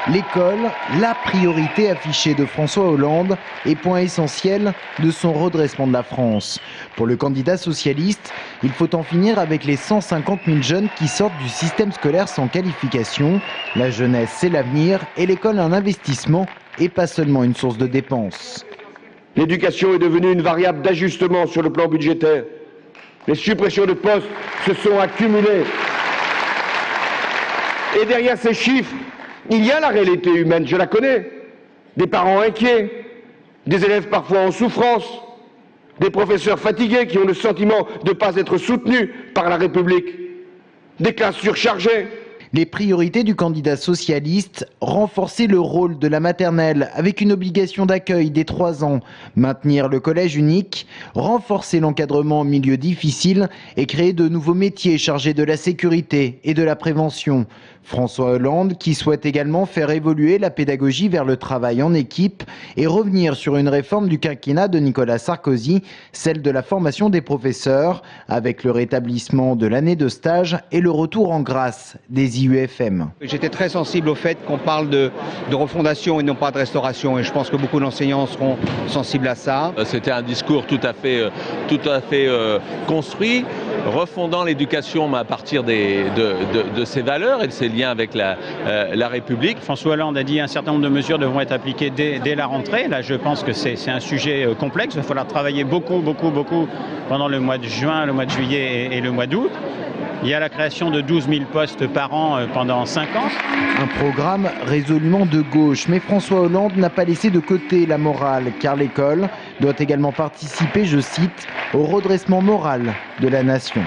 L'école, la priorité affichée de François Hollande et point essentiel de son redressement de la France. Pour le candidat socialiste, il faut en finir avec les 150 000 jeunes qui sortent du système scolaire sans qualification. La jeunesse, c'est l'avenir et l'école un investissement et pas seulement une source de dépenses. L'éducation est devenue une variable d'ajustement sur le plan budgétaire. Les suppressions de postes se sont accumulées. Et derrière ces chiffres, il y a la réalité humaine, je la connais. Des parents inquiets, des élèves parfois en souffrance, des professeurs fatigués qui ont le sentiment de ne pas être soutenus par la République, des classes surchargées. Les priorités du candidat socialiste, renforcer le rôle de la maternelle avec une obligation d'accueil dès 3 ans, maintenir le collège unique, renforcer l'encadrement en milieu difficile et créer de nouveaux métiers chargés de la sécurité et de la prévention. François Hollande qui souhaite également faire évoluer la pédagogie vers le travail en équipe et revenir sur une réforme du quinquennat de Nicolas Sarkozy, celle de la formation des professeurs, avec le rétablissement de l'année de stage et le retour en grâce des IUFM. J'étais très sensible au fait qu'on parle de refondation et non pas de restauration, et je pense que beaucoup d'enseignants seront sensibles à ça. C'était un discours tout à fait construit, refondant l'éducation à partir de ses valeurs et de ses liens avec la République. François Hollande a dit qu'un certain nombre de mesures devront être appliquées dès la rentrée. Là, je pense que c'est un sujet complexe. Il va falloir travailler beaucoup pendant le mois de juin, le mois de juillet et le mois d'août. Il y a la création de 12 000 postes par an pendant 5 ans. Un programme résolument de gauche, mais François Hollande n'a pas laissé de côté la morale, car l'école doit également participer, je cite, au redressement moral de la nation.